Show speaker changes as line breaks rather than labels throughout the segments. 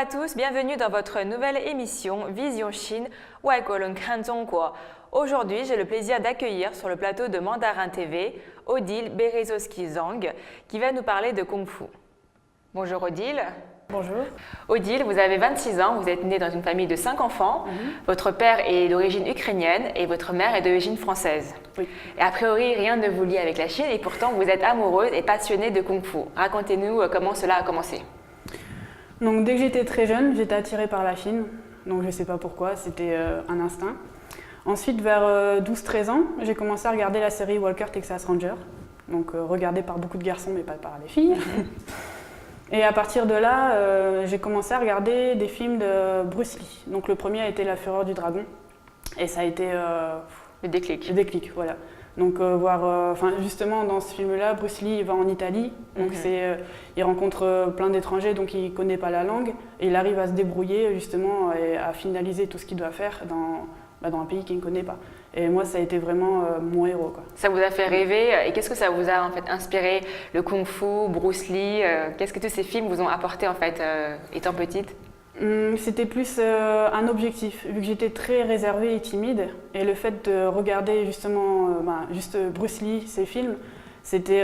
à tous, bienvenue dans votre nouvelle émission Vision Chine, Waigolun Kan Zhongguo. Aujourd'hui, j'ai le plaisir d'accueillir sur le plateau de Mandarin TV Odile Berezovsky-Zhang qui va nous parler de Kung Fu. Bonjour Odile.
Bonjour.
Odile, vous avez 26 ans, vous êtes née dans une famille de 5 enfants. Votre père est d'origine ukrainienne et votre mère est d'origine française.
Oui.
Et a priori, rien ne vous lie avec la Chine et pourtant vous êtes amoureuse et passionnée de Kung Fu. Racontez-nous comment cela a commencé.
Donc dès que j'étais très jeune, j'étais attirée par la Chine. Donc je ne sais pas pourquoi, c'était un instinct. Ensuite, vers 12-13 ans, j'ai commencé à regarder la série Walker Texas Ranger. Donc regardée par beaucoup de garçons mais pas par les filles. Et à partir de là, j'ai commencé à regarder des films de Bruce Lee. Donc le premier a été La Fureur du Dragon. Et ça a été
le déclic.
Le déclic, voilà. Donc justement dans ce film-là, Bruce Lee va en Italie. Donc il rencontre plein d'étrangers, donc il ne connaît pas la langue. Et il arrive à se débrouiller justement et à finaliser tout ce qu'il doit faire dans un pays qu'il ne connaît pas. Et moi, ça a été vraiment mon héros, quoi.
Ça vous a fait rêver. Et qu'est-ce que ça vous a en fait inspiré? Le Kung Fu, Bruce Lee, qu'est-ce que tous ces films vous ont apporté en fait étant petite?
C'était plus un objectif, vu que j'étais très réservée et timide. Et le fait de regarder justement juste Bruce Lee, ses films, c'était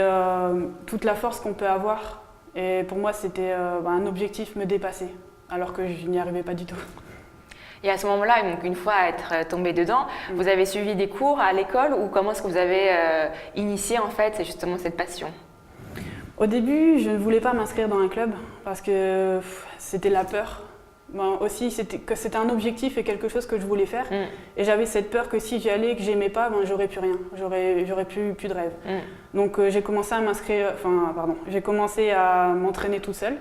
toute la force qu'on peut avoir. Et pour moi, c'était un objectif, me dépasser, alors que je n'y arrivais pas du tout.
Et à ce moment-là, donc une fois être tombée dedans, vous avez suivi des cours à l'école ou comment est-ce que vous avez initié en fait justement cette passion?
Au début, je ne voulais pas m'inscrire dans un club parce que c'était la peur. Aussi, c'était un objectif et quelque chose que je voulais faire. Et j'avais cette peur que si j'y allais et que j'aimais pas, j'aurais plus rien. J'aurais plus de rêve. Donc j'ai commencé à j'ai commencé à m'entraîner tout seul.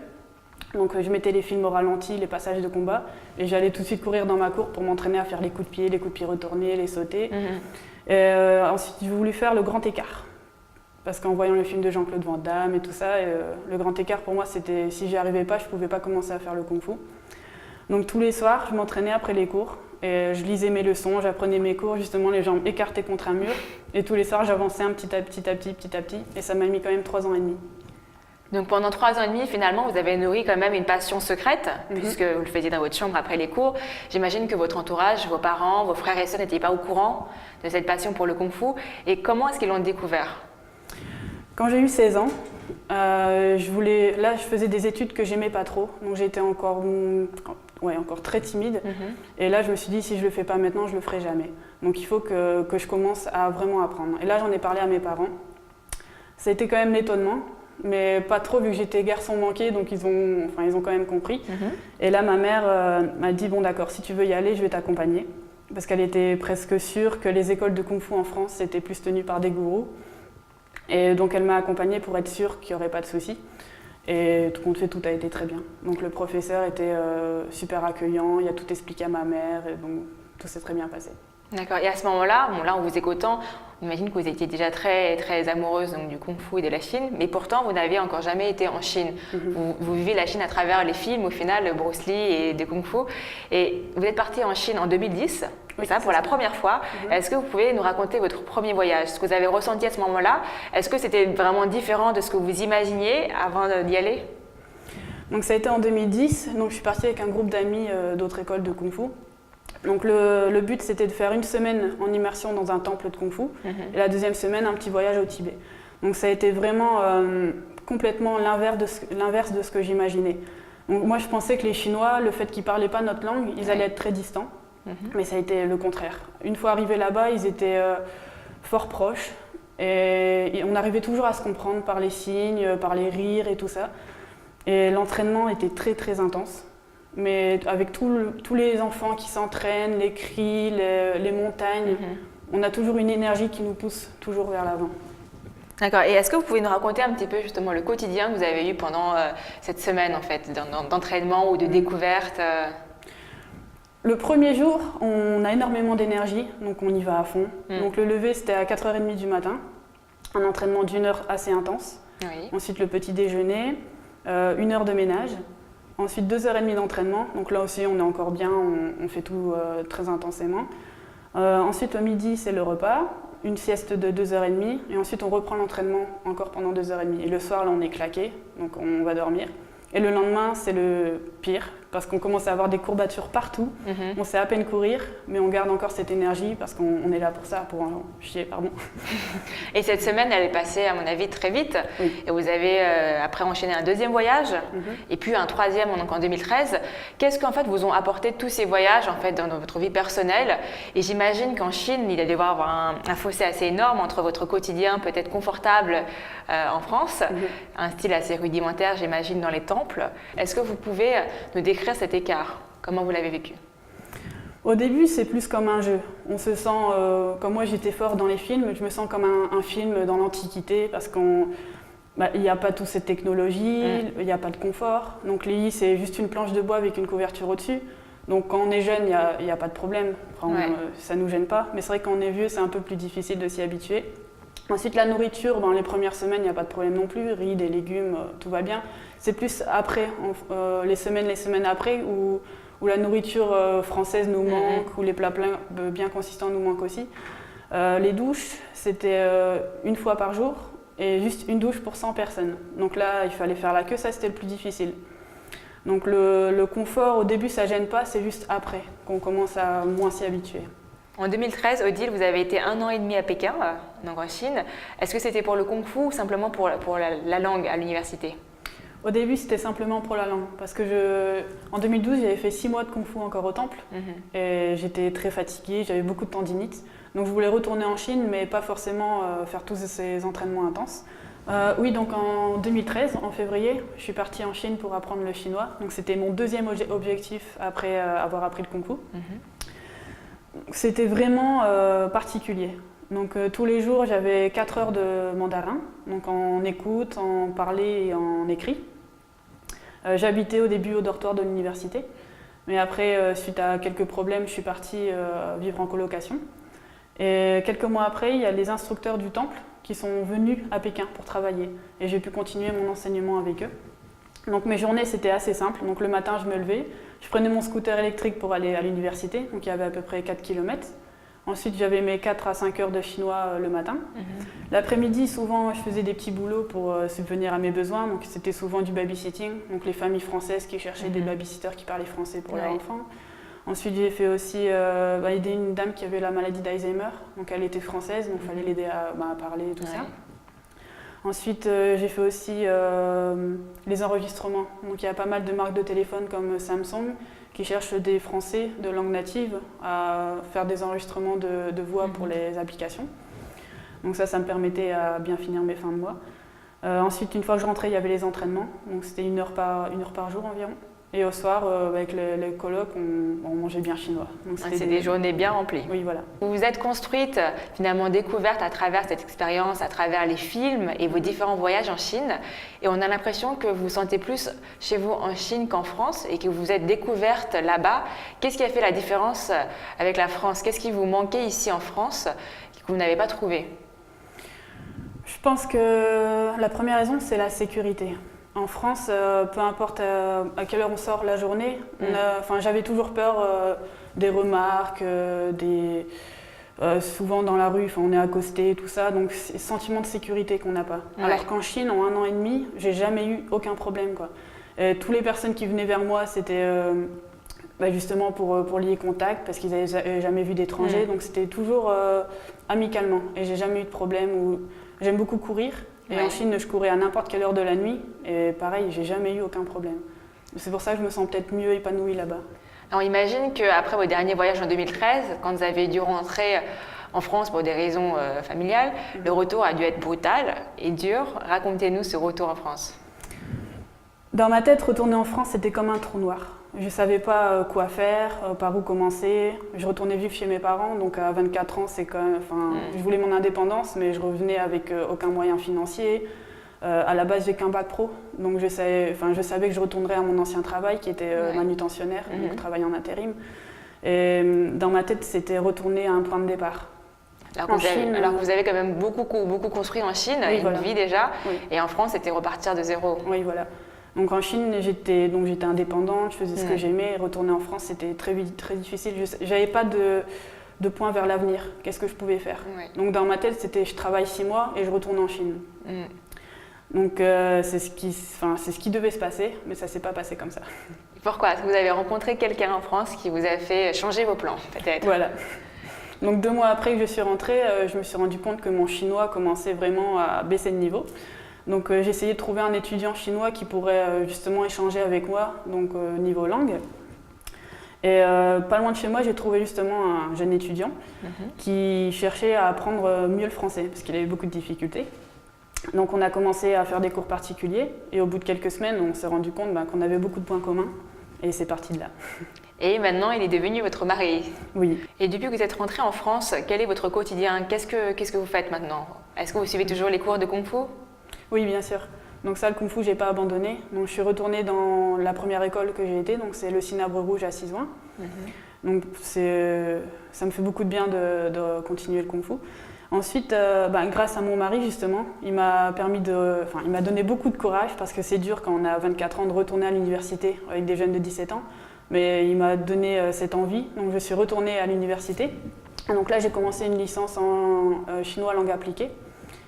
Donc je mettais les films au ralenti, les passages de combat, et j'allais tout de suite courir dans ma cour pour m'entraîner à faire les coups de pied retournés, les sauter. Ensuite, j'ai voulu faire le grand écart. Parce qu'en voyant le film de Jean-Claude Van Damme et tout ça, le grand écart pour moi, c'était si j'y arrivais pas, je pouvais pas commencer à faire le kung-fu. Donc tous les soirs, je m'entraînais après les cours, et je lisais mes leçons, j'apprenais mes cours, justement les jambes écartées contre un mur, et tous les soirs, j'avançais petit à petit, et ça m'a mis quand même 3 ans et demi.
Donc pendant 3 ans et demi, finalement, vous avez nourri quand même une passion secrète, puisque vous le faisiez dans votre chambre après les cours. J'imagine que votre entourage, vos parents, vos frères et sœurs n'étaient pas au courant de cette passion pour le Kung Fu. Et comment est-ce qu'ils l'ont découvert?
Quand j'ai eu 16 ans, je faisais des études que j'aimais pas trop, donc j'étais encore très timide. Et là, je me suis dit, si je le fais pas maintenant, je le ferai jamais. Donc il faut que je commence à vraiment apprendre. Et là, j'en ai parlé à mes parents. Ça a été quand même l'étonnement. Mais pas trop vu que j'étais garçon manqué, donc ils ont quand même compris. Et là, ma mère m'a dit, bon d'accord, si tu veux y aller, je vais t'accompagner. Parce qu'elle était presque sûre que les écoles de Kung Fu en France étaient plus tenues par des gourous. Et donc elle m'a accompagnée pour être sûre qu'il n'y aurait pas de soucis. Et tout compte fait, tout a été très bien. Donc le professeur était super accueillant, il a tout expliqué à ma mère, et donc tout s'est très bien passé.
D'accord. Et à ce moment-là, là en vous écoutant, on imagine que vous étiez déjà très, très amoureuse donc, du Kung Fu et de la Chine, mais pourtant vous n'aviez encore jamais été en Chine. Vous vivez la Chine à travers les films, au final, Bruce Lee et de Kung Fu. Et vous êtes partie en Chine en 2010, pour la première fois. Est-ce que vous pouvez nous raconter votre premier voyage, ce que vous avez ressenti à ce moment-là? Est-ce que c'était vraiment différent de ce que vous imaginiez avant d'y aller?
Donc ça a été en 2010, donc je suis partie avec un groupe d'amis d'autres écoles de Kung Fu. Donc le but, c'était de faire une semaine en immersion dans un temple de Kung Fu et la deuxième semaine, un petit voyage au Tibet. Donc ça a été vraiment complètement l'inverse de ce que j'imaginais. Donc moi, je pensais que les Chinois, le fait qu'ils ne parlaient pas notre langue, ils allaient être très distants. Mais ça a été le contraire. Une fois arrivés là-bas, ils étaient fort proches et on arrivait toujours à se comprendre par les signes, par les rires et tout ça. Et l'entraînement était très très intense. Mais avec tous les enfants qui s'entraînent, les cris, les montagnes, on a toujours une énergie qui nous pousse toujours vers l'avant.
D'accord. Et est-ce que vous pouvez nous raconter un petit peu justement le quotidien que vous avez eu pendant cette semaine en fait, d'entraînement ou de découverte?
Le premier jour, on a énormément d'énergie, donc on y va à fond. Donc le lever, c'était à 4h30 du matin, un entraînement d'1 heure assez intense. Ensuite le petit déjeuner, 1 heure de ménage. Ensuite 2h30 d'entraînement, donc là aussi on est encore bien, on fait tout très intensément. Ensuite au midi c'est le repas, une sieste de 2h30 et ensuite on reprend l'entraînement encore pendant 2h30. Et le soir là on est claqué, donc on va dormir. Et le lendemain c'est pire, parce qu'on commence à avoir des courbatures partout. On sait à peine courir, mais on garde encore cette énergie parce qu'on est là pour ça, pour en chier, pardon.
Et cette semaine, elle est passée, à mon avis, très vite.
Oui.
Et vous avez après enchaîné un deuxième voyage, et puis un troisième donc en 2013. Qu'est-ce qu'en fait vous ont apporté tous ces voyages en fait dans votre vie personnelle? Et j'imagine qu'en Chine, il y a dû avoir un fossé assez énorme entre votre quotidien peut-être confortable en France, un style assez rudimentaire, j'imagine, dans les temples. Est-ce que vous pouvez nous décrire cet écart? Comment vous l'avez vécu?
Au début, c'est plus comme un jeu. On se sent, comme moi j'étais fort dans les films, je me sens comme un film dans l'Antiquité parce qu'il n'y a pas toute cette technologie, il n'y a pas de confort. Donc les lits, c'est juste une planche de bois avec une couverture au-dessus. Donc quand on est jeune, il n'y a pas de problème, ça ne nous gêne pas. Mais c'est vrai que quand on est vieux, c'est un peu plus difficile de s'y habituer. Ensuite, la nourriture, dans les premières semaines, il n'y a pas de problème non plus. Riz, des légumes, tout va bien. C'est plus après, les semaines après, où la nourriture française nous manque, où les plats bien consistants nous manquent aussi. Les douches, c'était une fois par jour et juste une douche pour 100 personnes. Donc là, il fallait faire la queue, ça c'était le plus difficile. Donc le confort, au début, ça ne gêne pas, c'est juste après qu'on commence à moins s'y habituer.
En 2013, Odile, vous avez été 1 an et demi à Pékin, donc en Chine. Est-ce que c'était pour le Kung Fu ou simplement pour la langue à l'université?
Au début, c'était simplement pour la langue. Parce que en 2012, j'avais fait 6 mois de Kung Fu encore au temple. Et j'étais très fatiguée, j'avais beaucoup de tendinite. Donc je voulais retourner en Chine, mais pas forcément faire tous ces entraînements intenses. Oui, donc en 2013, en février, je suis partie en Chine pour apprendre le chinois. Donc c'était mon deuxième objectif après avoir appris le Kung Fu. C'était vraiment particulier. Donc tous les jours, j'avais 4 heures de mandarin, donc en écoute, en parler et en écrit. J'habitais au début au dortoir de l'université, mais après, suite à quelques problèmes, je suis partie vivre en colocation. Et quelques mois après, il y a les instructeurs du temple qui sont venus à Pékin pour travailler. Et j'ai pu continuer mon enseignement avec eux. Donc mes journées, c'était assez simple. Donc le matin, je me levais, je prenais mon scooter électrique pour aller à l'université, donc il y avait à peu près 4 km. Ensuite, j'avais mes 4 à 5 heures de chinois le matin. L'après-midi, souvent, je faisais des petits boulots pour subvenir à mes besoins. Donc c'était souvent du babysitting, donc les familles françaises qui cherchaient des babysitters qui parlaient français pour leurs enfants. Ensuite, j'ai fait aussi aider une dame qui avait la maladie d'Alzheimer. Donc elle était française, donc il fallait l'aider à parler et tout ça. Ensuite, j'ai fait aussi les enregistrements. Donc il y a pas mal de marques de téléphone comme Samsung qui cherchent des Français de langue native à faire des enregistrements de voix pour les applications. Donc ça me permettait à bien finir mes fins de mois. Ensuite, une fois que je rentrais, il y avait les entraînements. Donc c'était une heure par jour environ. Et au soir, avec les colocs, on mangeait bien chinois.
C'est des journées bien remplies.
Oui, voilà.
Vous vous êtes construite, finalement découverte à travers cette expérience, à travers les films et vos différents voyages en Chine. Et on a l'impression que vous vous sentez plus chez vous en Chine qu'en France et que vous êtes découverte là-bas. Qu'est-ce qui a fait la différence avec la France? Qu'est-ce qui vous manquait ici en France que vous n'avez pas trouvé?
Je pense que la première raison, c'est la sécurité. En France, peu importe à quelle heure on sort la journée, j'avais toujours peur des remarques, souvent dans la rue, on est accosté, tout ça, donc c'est ce sentiment de sécurité qu'on n'a pas. Alors qu'en Chine, en 1 an et demi, j'ai jamais eu aucun problème, quoi. Et toutes les personnes qui venaient vers moi, c'était justement pour lier contact, parce qu'ils n'avaient jamais vu d'étrangers, donc c'était toujours amicalement. Et j'ai jamais eu de problème. J'aime beaucoup courir. Et en Chine, je courais à n'importe quelle heure de la nuit. Et pareil, j'ai jamais eu aucun problème. C'est pour ça que je me sens peut-être mieux épanouie là-bas.
Alors, imagine qu'après votre dernier voyage en 2013, quand vous avez dû rentrer en France pour des raisons familiales, le retour a dû être brutal et dur. Racontez-nous ce retour en France.
Dans ma tête, retourner en France, c'était comme un trou noir. Je ne savais pas quoi faire, par où commencer. Je retournais vivre chez mes parents, donc à 24 ans, je voulais mon indépendance, mais je revenais avec aucun moyen financier. À la base, j'ai qu'un bac pro, donc je savais que je retournerais à mon ancien travail, qui était manutentionnaire, donc travailler en intérim. Et dans ma tête, c'était retourner à un point de départ.
Alors que vous avez quand même beaucoup construit en Chine, une vie déjà, et en France, c'était repartir de zéro.
Oui, voilà. Donc en Chine, j'étais indépendante, je faisais ce que j'aimais. Retourner en France, c'était très difficile. Je n'avais pas de point vers l'avenir. Qu'est-ce que je pouvais faire? Donc dans ma tête, c'était je travaille 6 mois et je retourne en Chine. Donc c'est ce qui devait se passer, mais ça ne s'est pas passé comme ça.
Pourquoi? Est-ce que vous avez rencontré quelqu'un en France qui vous a fait changer vos plans, peut-être?
Voilà. Donc 2 mois après que je suis rentrée, je me suis rendu compte que mon chinois commençait vraiment à baisser de niveau. Donc j'ai essayé de trouver un étudiant chinois qui pourrait justement échanger avec moi, donc niveau langue. Et pas loin de chez moi, j'ai trouvé justement un jeune étudiant qui cherchait à apprendre mieux le français, parce qu'il avait beaucoup de difficultés. Donc on a commencé à faire des cours particuliers, et au bout de quelques semaines, on s'est rendu compte qu'on avait beaucoup de points communs, et c'est parti de là.
Et maintenant, il est devenu votre mari.
Oui.
Et depuis que vous êtes rentrée en France, quel est votre quotidien? Qu'est-ce que vous faites maintenant? Est-ce que vous suivez toujours les cours de Kung Fu?
Oui, bien sûr. Donc ça, le Kung Fu, je n'ai pas abandonné. Donc je suis retournée dans la première école que j'ai été, donc c'est le Cinabre Rouge à Sizouin. Donc ça me fait beaucoup de bien de continuer le Kung Fu. Ensuite, grâce à mon mari justement, il m'a donné beaucoup de courage, parce que c'est dur quand on a 24 ans de retourner à l'université avec des jeunes de 17 ans. Mais il m'a donné cette envie, donc je suis retournée à l'université. Donc là, j'ai commencé une licence en chinois langue appliquée.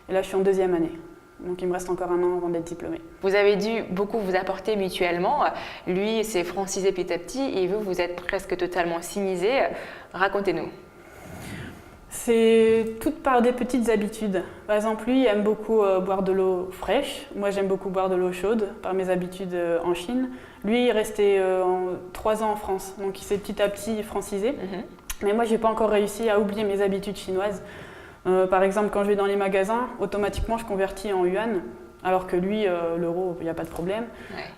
Et là, je suis en 2e année. Donc il me reste encore 1 an avant d'être diplômée.
Vous avez dû beaucoup vous apporter mutuellement. Lui s'est francisé petit à petit et vous êtes presque totalement sinisé. Racontez-nous.
C'est tout par des petites habitudes. Par exemple, lui, il aime beaucoup boire de l'eau fraîche. Moi, j'aime beaucoup boire de l'eau chaude par mes habitudes en Chine. Lui, il est resté 3 ans en France, donc il s'est petit à petit francisé. Mais moi, je n'ai pas encore réussi à oublier mes habitudes chinoises. Par exemple, quand je vais dans les magasins, automatiquement, je convertis en yuan, alors que lui, l'euro, il n'y a pas de problème.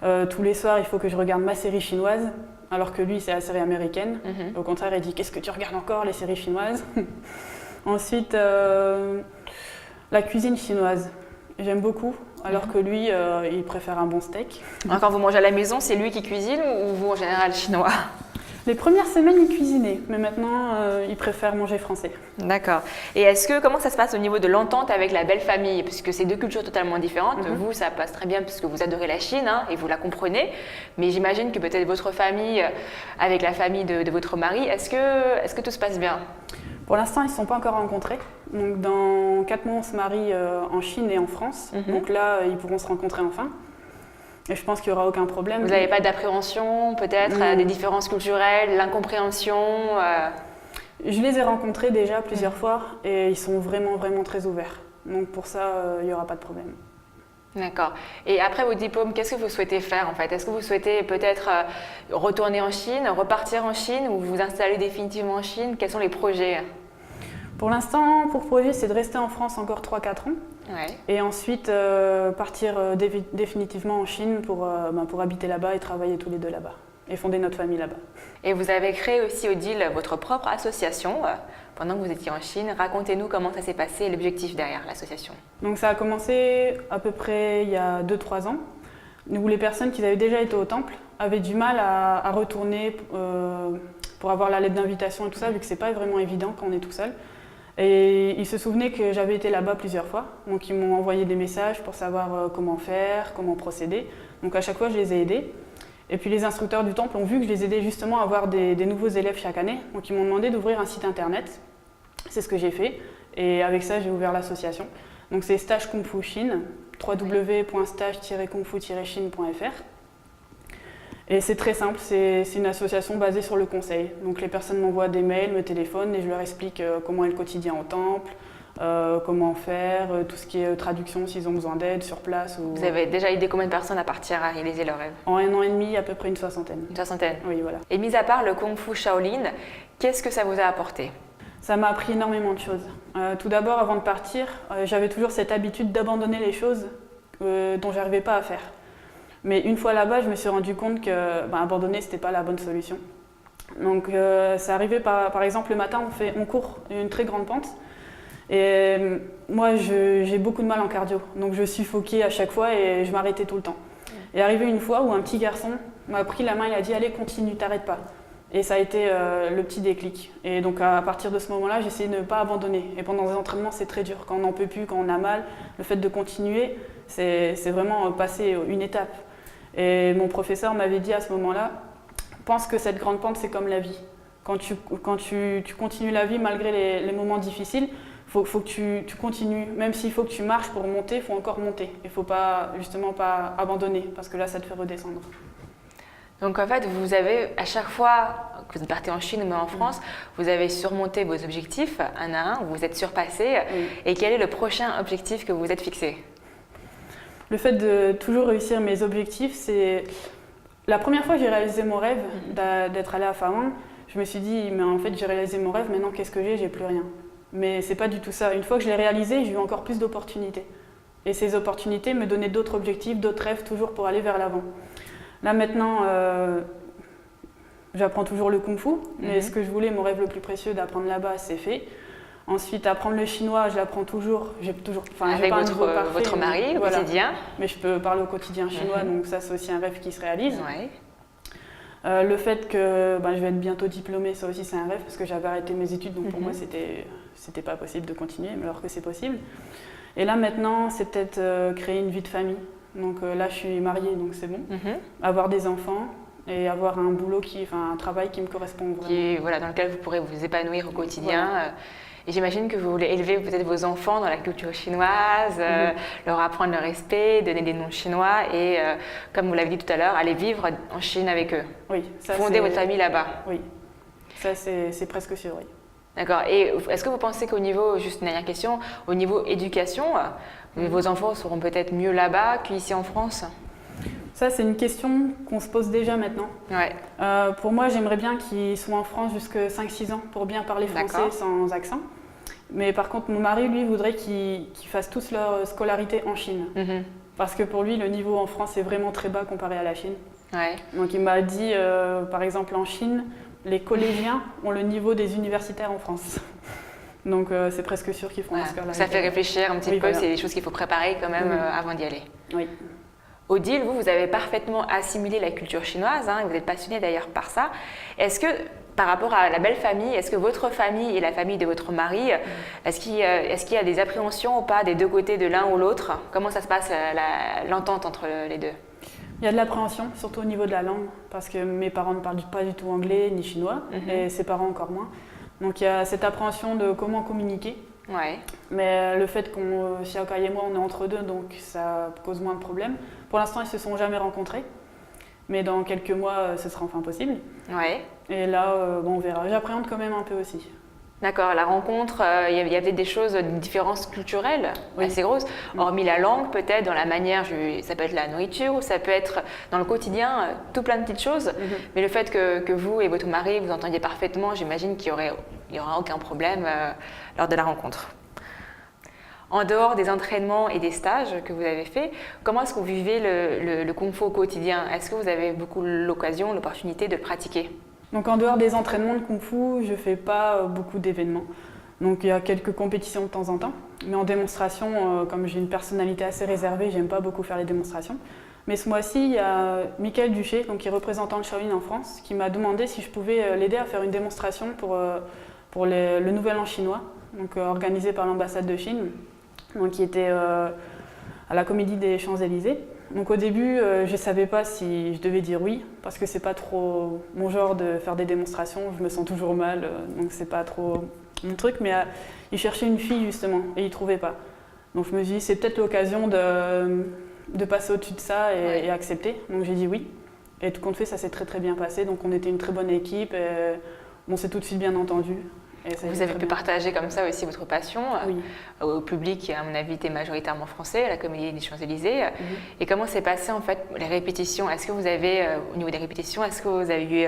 Ouais. Tous les soirs, il faut que je regarde ma série chinoise, alors que lui, c'est la série américaine. Au contraire, il dit « Qu'est-ce que tu regardes encore, les séries chinoises ?» Ensuite, la cuisine chinoise. J'aime beaucoup, alors que lui, il préfère un bon steak.
Quand vous mangez à la maison, c'est lui qui cuisine ou vous, en général, chinois?
Les premières semaines, il cuisinait, mais maintenant, il préfère manger français.
D'accord. Et comment ça se passe au niveau de l'entente avec la belle famille? Puisque c'est 2 cultures totalement différentes. Vous, ça passe très bien puisque vous adorez la Chine et vous la comprenez. Mais j'imagine que peut-être votre famille, avec la famille de votre mari, est-ce que tout se passe bien?
Pour l'instant, ils ne se sont pas encore rencontrés. Donc, dans 4 mois, on se marie en Chine et en France. Donc là, ils pourront se rencontrer enfin. Et je pense qu'il n'y aura aucun problème.
Vous n'avez pas d'appréhension, peut-être, des différences culturelles, l'incompréhension
Je les ai rencontrés déjà plusieurs fois et ils sont vraiment, vraiment très ouverts. Donc pour ça, il n'y aura pas de problème.
D'accord. Et après vos diplômes, qu'est-ce que vous souhaitez faire en fait? Est-ce que vous souhaitez peut-être retourner en Chine, repartir en Chine ou vous installer définitivement en Chine? Quels sont les projets?
Pour l'instant, pour projet, c'est de rester en France encore 3-4 ans.
Ouais.
Et ensuite partir définitivement en Chine pour habiter là-bas et travailler tous les deux là-bas. Et fonder notre famille là-bas.
Et vous avez créé aussi, Odile, votre propre association pendant que vous étiez en Chine. Racontez-nous comment ça s'est passé et l'objectif derrière l'association. Donc
ça a commencé à peu près il y a 2-3 ans, où les personnes qui avaient déjà été au temple avaient du mal à retourner pour avoir la lettre d'invitation et tout ça, vu que c'est pas vraiment évident quand on est tout seul. Et ils se souvenaient que j'avais été là-bas plusieurs fois, donc ils m'ont envoyé des messages pour savoir comment faire, comment procéder. Donc à chaque fois, je les ai aidés. Et puis les instructeurs du temple ont vu que je les aidais justement à avoir des nouveaux élèves chaque année. Donc ils m'ont demandé d'ouvrir un site internet. C'est ce que j'ai fait. Et avec ça, j'ai ouvert l'association. Donc c'est Stage Kung Fu Chine, www.stage-kung-fu-chine.fr. Et c'est très simple, c'est une association basée sur le conseil. Donc les personnes m'envoient des mails, me téléphonent et je leur explique comment est le quotidien au temple, comment faire, tout ce qui est traduction s'ils ont besoin d'aide sur place.
Vous avez déjà aidé combien de personnes à partir à réaliser leurs rêves?
En 1 an et demi, à peu près une soixantaine.
Une soixantaine?
Oui, voilà.
Et mis à part le Kung Fu Shaolin, qu'est-ce que ça vous a apporté?
Ça m'a appris énormément de choses. Tout d'abord, avant de partir, j'avais toujours cette habitude d'abandonner les choses dont je n'arrivais pas à faire. Mais une fois là-bas, je me suis rendu compte que abandonner, ce n'était pas la bonne solution. Donc ça arrivait par exemple le matin, on court une très grande pente. Et moi, j'ai beaucoup de mal en cardio. Donc je suffoquais à chaque fois et je m'arrêtais tout le temps. Et arrivé une fois où un petit garçon m'a pris la main, il a dit « Allez, continue, t'arrêtes pas ». Et ça a été le petit déclic. Et donc à partir de ce moment-là, j'ai essayé de ne pas abandonner. Et pendant les entraînements, c'est très dur. Quand on n'en peut plus, quand on a mal, le fait de continuer, c'est vraiment passer une étape. Et mon professeur m'avait dit à ce moment-là, pense que cette grande pente, c'est comme la vie. Quand tu continues la vie malgré les moments difficiles, il faut que tu continues. Même s'il faut que tu marches pour monter, il faut encore monter. Il ne faut pas, justement, pas abandonner, parce que là, ça te fait redescendre.
Donc en fait, vous avez, à chaque fois que vous partez en Chine ou même en France, vous avez surmonté vos objectifs un à un, vous vous êtes surpassé.
Oui.
Et quel est le prochain objectif que vous vous êtes fixé?
Le fait de toujours réussir mes objectifs, c'est... La première fois que j'ai réalisé mon rêve d'être allée à Fawang, je me suis dit, mais en fait, j'ai réalisé mon rêve, maintenant, qu'est-ce que j'ai? J'ai plus rien. Mais c'est pas du tout ça. Une fois que je l'ai réalisé, j'ai eu encore plus d'opportunités. Et ces opportunités me donnaient d'autres objectifs, d'autres rêves, toujours pour aller vers l'avant. Là maintenant, j'apprends toujours le kung-fu, mais ce que je voulais, mon rêve le plus précieux d'apprendre là-bas, c'est fait. Ensuite, apprendre le chinois, je l'apprends toujours.
Avec votre mari, au quotidien.
Mais je peux parler au quotidien chinois, donc ça, c'est aussi un rêve qui se réalise.
Ouais.
Le fait que je vais être bientôt diplômée, ça aussi, c'est un rêve, parce que j'avais arrêté mes études, donc pour moi, c'était pas possible de continuer, alors que c'est possible. Et là, maintenant, c'est peut-être créer une vie de famille. Donc là, je suis mariée, donc c'est bon. Avoir des enfants et avoir un boulot un travail qui me correspond vraiment.
Dans lequel vous pourrez vous épanouir au quotidien. Voilà. Et j'imagine que vous voulez élever peut-être vos enfants dans la culture chinoise, leur apprendre le respect, donner des noms chinois et, comme vous l'avez dit tout à l'heure, aller vivre en Chine avec eux.
Oui, ça,
fonder votre famille là-bas.
Oui, ça c'est presque sûr, oui.
D'accord. Et est-ce que vous pensez qu'au niveau, juste une dernière question, au niveau éducation, vos enfants seront peut-être mieux là-bas qu'ici en France?
Ça, c'est une question qu'on se pose déjà maintenant.
Ouais.
Pour moi, j'aimerais bien qu'ils soient en France jusqu'à 5-6 ans pour bien parler français sans accent. Mais par contre, mon mari, lui, voudrait qu'ils fassent tous leur scolarité en Chine. Parce que pour lui, le niveau en France est vraiment très bas comparé à la Chine.
Ouais.
Donc il m'a dit, par exemple, en Chine, les collégiens ont le niveau des universitaires en France. Donc c'est presque sûr qu'ils feront la scolarité.
Ça fait réfléchir un petit peu, c'est des choses qu'il faut préparer quand même avant d'y aller.
Oui.
Odile, vous avez parfaitement assimilé la culture chinoise, et vous êtes passionnée d'ailleurs par ça. Est-ce que, par rapport à la belle famille, est-ce que votre famille et la famille de votre mari, est-ce qu'il y a des appréhensions ou pas des deux côtés de l'un ou l'autre? Comment ça se passe l'entente entre les deux?
Il y a de l'appréhension, surtout au niveau de la langue, parce que mes parents ne parlent pas du tout anglais ni chinois, et ses parents encore moins. Donc il y a cette appréhension de comment communiquer.
Ouais.
Mais le fait qu'on, Xiaokai et moi, on est entre deux, donc ça cause moins de problèmes. Pour l'instant, ils se sont jamais rencontrés, mais dans quelques mois, ce sera enfin possible.
Ouais.
Et là, on verra. J'appréhende quand même un peu aussi.
D'accord, la rencontre, il y a peut-être des choses, des différences culturelles assez grosses, hormis la langue peut-être, dans la manière, ça peut être la nourriture, ou ça peut être dans le quotidien, tout plein de petites choses. Mais le fait que vous et votre mari vous entendiez parfaitement, j'imagine qu'il n'y aura aucun problème lors de la rencontre. En dehors des entraînements et des stages que vous avez faits, comment est-ce que vous vivez le Kung Fu au quotidien? Est-ce que vous avez beaucoup l'occasion, l'opportunité de le pratiquer?
Donc en dehors des entraînements de Kung-Fu, je ne fais pas beaucoup d'événements. Donc il y a quelques compétitions de temps en temps. Mais en démonstration, comme j'ai une personnalité assez réservée, j'aime pas beaucoup faire les démonstrations. Mais ce mois-ci, il y a Michael Duché, qui est représentant de Shaolin en France, qui m'a demandé si je pouvais l'aider à faire une démonstration pour le Nouvel An chinois, donc organisé par l'ambassade de Chine, donc qui était à la Comédie des Champs-Élysées. Donc au début, je ne savais pas si je devais dire oui, parce que c'est pas trop mon genre de faire des démonstrations, je me sens toujours mal, donc c'est pas trop mon truc, mais il cherchait une fille justement, et il ne trouvait pas. Donc je me suis dit, c'est peut-être l'occasion de passer au-dessus de ça et accepter, donc j'ai dit oui. Et tout compte fait, ça s'est très très bien passé, donc on était une très bonne équipe, et on s'est tout de suite bien entendu.
Vous avez pu partager comme ça aussi votre passion au public qui, à mon avis, était majoritairement français, à la Comédie des Champs-Élysées. Et comment s'est passé en fait les répétitions? Est-ce que vous avez, au niveau des répétitions, est-ce que vous avez eu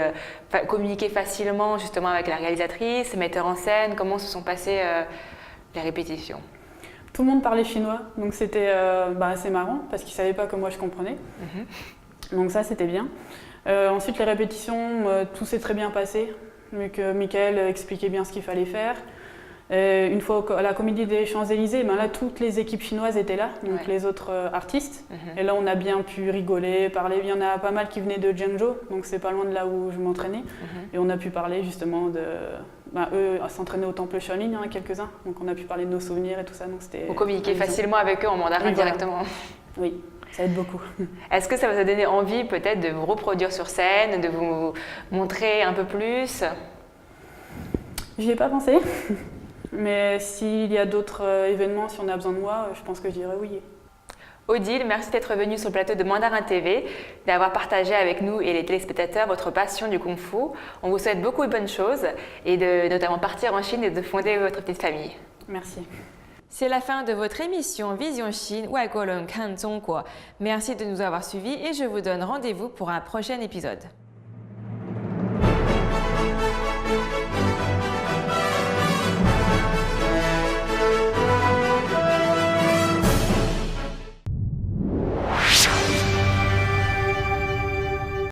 communiqué facilement justement avec la réalisatrice, le metteur en scène? Comment se sont passées les répétitions?
Tout le monde parlait chinois, donc c'était assez marrant parce qu'ils ne savaient pas que moi je comprenais. Donc ça, c'était bien. Ensuite, les répétitions, tout s'est très bien passé. Donc, Michael expliquait bien ce qu'il fallait faire. Une fois à la Comédie des Champs-Élysées, là, toutes les équipes chinoises étaient là, donc les autres artistes. Et là, on a bien pu rigoler, parler. Il y en a pas mal qui venaient de Zhengzhou, donc c'est pas loin de là où je m'entraînais. Et on a pu parler justement de... eux s'entraînaient au temple Shaolin, quelques-uns. Donc on a pu parler de nos souvenirs et tout ça.
Vous communiquez facilement avec eux en mandarin directement?
Oui. Ça aide beaucoup.
Est-ce que ça vous a donné envie peut-être de vous reproduire sur scène, de vous montrer un peu plus?
J'y ai pas pensé, Mais s'il y a d'autres événements, si on a besoin de moi, je pense que je dirais oui.
Odile, merci d'être venue sur le plateau de Mandarin TV, d'avoir partagé avec nous et les téléspectateurs votre passion du Kung Fu. On vous souhaite beaucoup de bonnes choses et de notamment partir en Chine et de fonder votre petite famille.
Merci.
C'est la fin de votre émission Vision Chine, 外国人看中国. Merci de nous avoir suivis et je vous donne rendez-vous pour un prochain épisode.